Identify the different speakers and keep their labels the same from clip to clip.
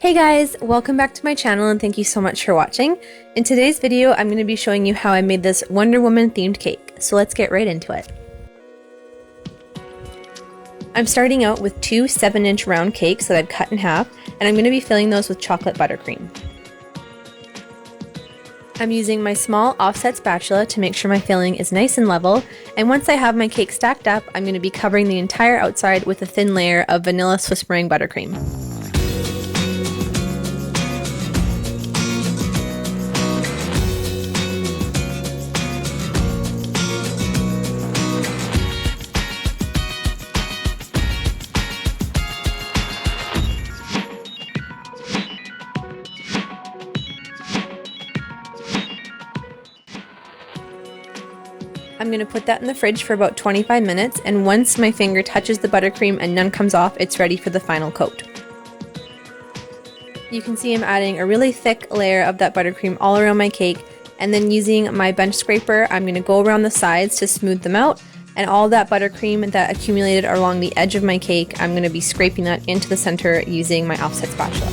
Speaker 1: Hey guys, welcome back to my channel and thank you so much for watching. In today's video, I'm going to be showing you how I made this Wonder Woman themed cake, so let's get right into it. I'm starting out with two 7-inch round cakes that I've cut in half, and I'm going to be filling those with chocolate buttercream. I'm using my small offset spatula to make sure my filling is nice and level, and once I have my cake stacked up, I'm going to be covering the entire outside with a thin layer of vanilla Swiss meringue buttercream. I'm going to put that in the fridge for about 25 minutes, and once my finger touches the buttercream and none comes off, it's ready for the final coat. You can see I'm adding a really thick layer of that buttercream all around my cake, and then using my bench scraper, I'm going to go around the sides to smooth them out, and all that buttercream that accumulated along the edge of my cake, I'm going to be scraping that into the center using my offset spatula.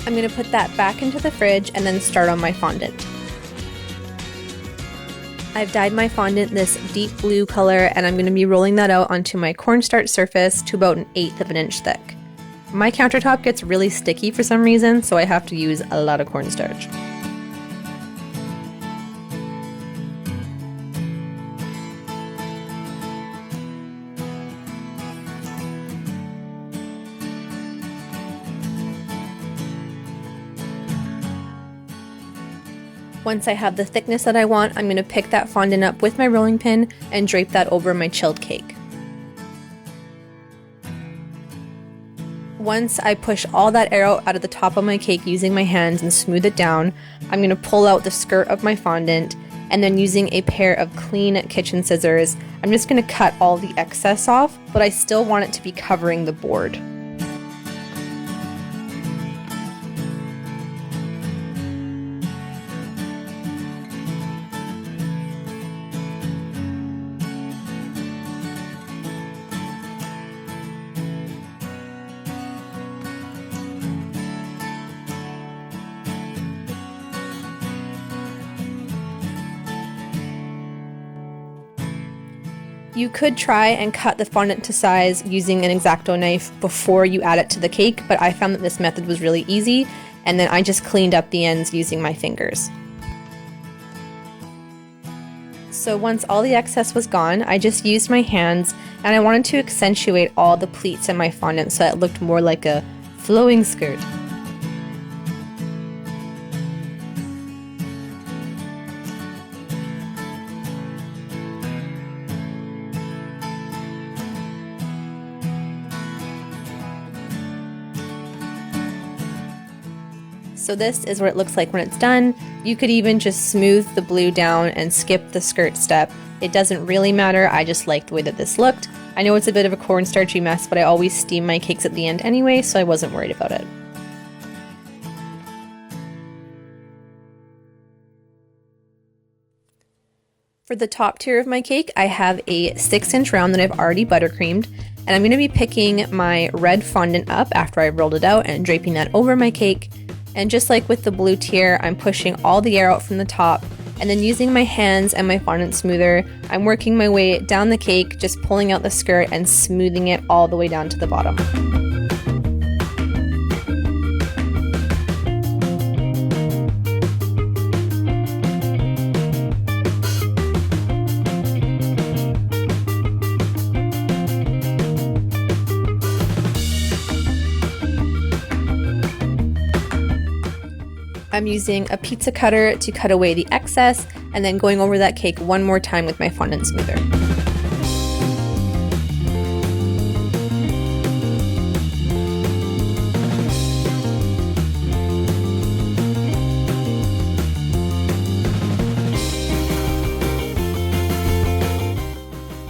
Speaker 1: I'm going to put that back into the fridge and then start on my fondant. I've dyed my fondant this deep blue color, and I'm going to be rolling that out onto my cornstarch surface to about 1/8 of an inch thick. My countertop gets really sticky for some reason, so I have to use a lot of cornstarch. Once I have the thickness that I want, I'm going to pick that fondant up with my rolling pin and drape that over my chilled cake. Once I push all that air out of the top of my cake using my hands and smooth it down, I'm going to pull out the skirt of my fondant, and then using a pair of clean kitchen scissors, I'm just going to cut all the excess off, but I still want it to be covering the board. You could try and cut the fondant to size using an X-Acto knife before you add it to the cake, but I found that this method was really easy, and then I just cleaned up the ends using my fingers. So once all the excess was gone, I just used my hands, and I wanted to accentuate all the pleats in my fondant so it looked more like a flowing skirt. So this is what it looks like when it's done. You could even just smooth the blue down and skip the skirt step. It doesn't really matter, I just like the way that this looked. I know it's a bit of a cornstarchy mess, but I always steam my cakes at the end anyway, so I wasn't worried about it. For the top tier of my cake, I have a 6-inch round that I've already buttercreamed, and I'm going to be picking my red fondant up after I've rolled it out and draping that over my cake. And just like with the blue tier, I'm pushing all the air out from the top, and then using my hands and my fondant smoother, I'm working my way down the cake, just pulling out the skirt and smoothing it all the way down to the bottom. I'm using a pizza cutter to cut away the excess, and then going over that cake one more time with my fondant smoother.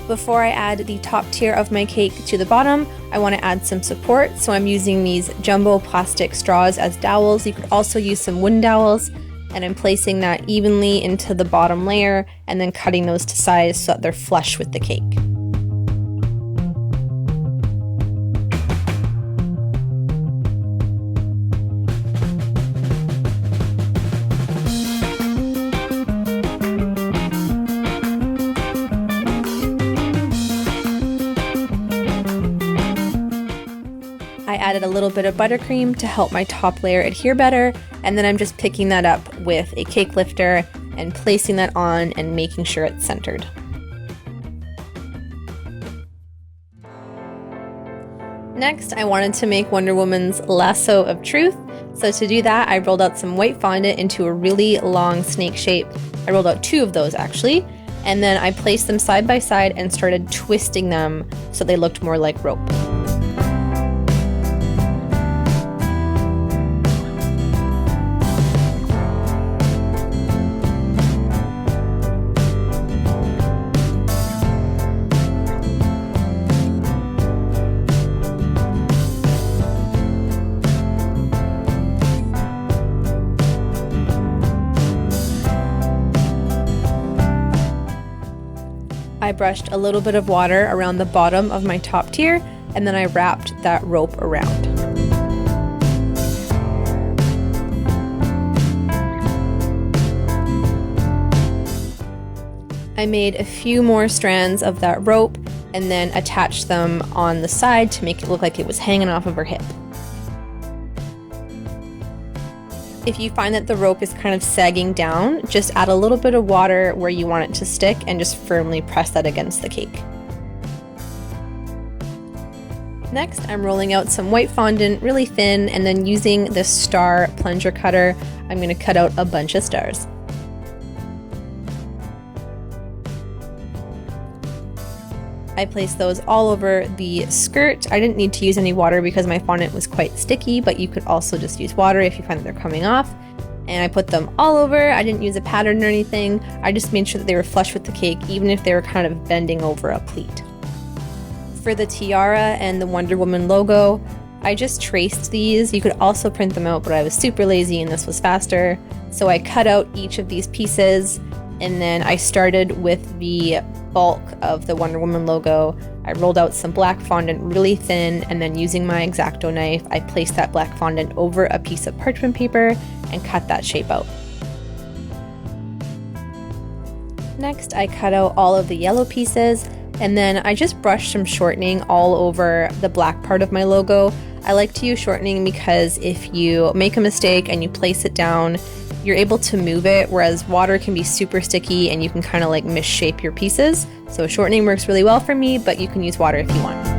Speaker 1: Before I add the top tier of my cake to the bottom, I want to add some support, so I'm using these jumbo plastic straws as dowels. You could also use some wooden dowels, and I'm placing that evenly into the bottom layer and then cutting those to size so that they're flush with the cake. I added a little bit of buttercream to help my top layer adhere better, and then I'm just picking that up with a cake lifter and placing that on and making sure it's centered. Next, I wanted to make Wonder Woman's lasso of truth. So to do that, I rolled out some white fondant into a really long snake shape. I rolled out 2 of those actually, and then I placed them side by side and started twisting them so they looked more like rope. I brushed a little bit of water around the bottom of my top tier, and then I wrapped that rope around. I made a few more strands of that rope and then attached them on the side to make it look like it was hanging off of her hip. If you find that the rope is kind of sagging down, just add a little bit of water where you want it to stick and just firmly press that against the cake. Next, I'm rolling out some white fondant really thin, and then using this star plunger cutter, I'm going to cut out a bunch of stars. I placed those all over the skirt. I didn't need to use any water because my fondant was quite sticky, but you could also just use water if you find that they're coming off. And I put them all over. I didn't use a pattern or anything. I just made sure that they were flush with the cake, even if they were kind of bending over a pleat. For the tiara and the Wonder Woman logo, I just traced these. You could also print them out, but I was super lazy and this was faster. So I cut out each of these pieces, and then I started with the bulk of the Wonder Woman logo. I rolled out some black fondant really thin, and then using my X-Acto knife, I placed that black fondant over a piece of parchment paper and cut that shape out. Next, I cut out all of the yellow pieces, and then I just brushed some shortening all over the black part of my logo. I like to use shortening because if you make a mistake and you place it down, you're able to move it, whereas water can be super sticky and you can kind of like misshape your pieces. So shortening works really well for me, but you can use water if you want.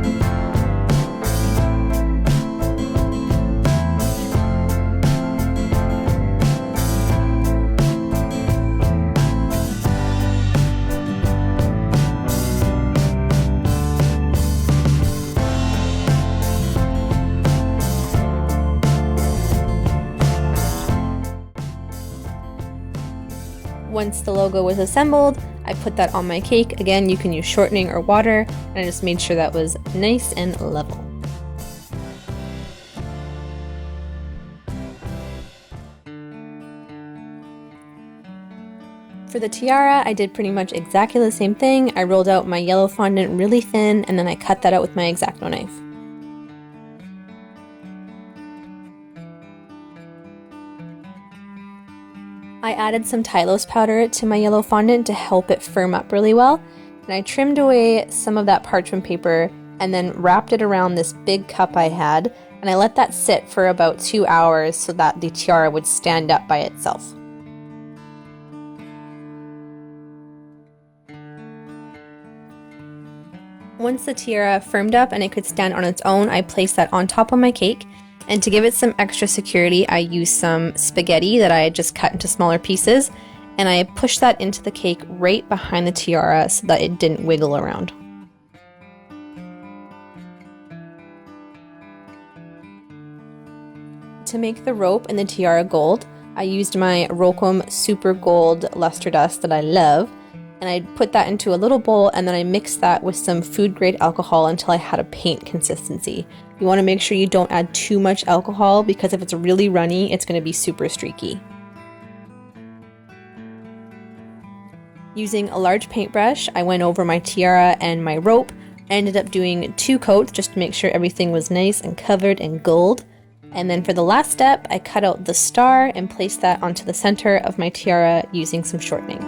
Speaker 1: Once the logo was assembled, I put that on my cake. Again, you can use shortening or water, and I just made sure that was nice and level. For the tiara, I did pretty much exactly the same thing. I rolled out my yellow fondant really thin, and then I cut that out with my X-Acto knife. I added some Tylose powder to my yellow fondant to help it firm up really well, and I trimmed away some of that parchment paper and then wrapped it around this big cup I had, and I let that sit for about 2 hours so that the tiara would stand up by itself. Once the tiara firmed up and it could stand on its own, I placed that on top of my cake. And to give it some extra security, I used some spaghetti that I had just cut into smaller pieces, and I pushed that into the cake right behind the tiara so that it didn't wiggle around. To make the rope and the tiara gold, I used my Rokum Super Gold Luster Dust that I love, and I put that into a little bowl, and then I mixed that with some food grade alcohol until I had a paint consistency. You want to make sure you don't add too much alcohol, because if it's really runny, it's going to be super streaky. Using a large paintbrush, I went over my tiara and my rope. I ended up doing 2 coats just to make sure everything was nice and covered in gold. And then for the last step, I cut out the star and placed that onto the center of my tiara using some shortening.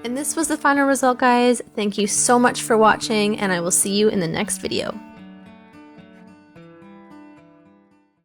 Speaker 1: And this was the final result, guys. Thank you so much for watching, and I will see you in the next video.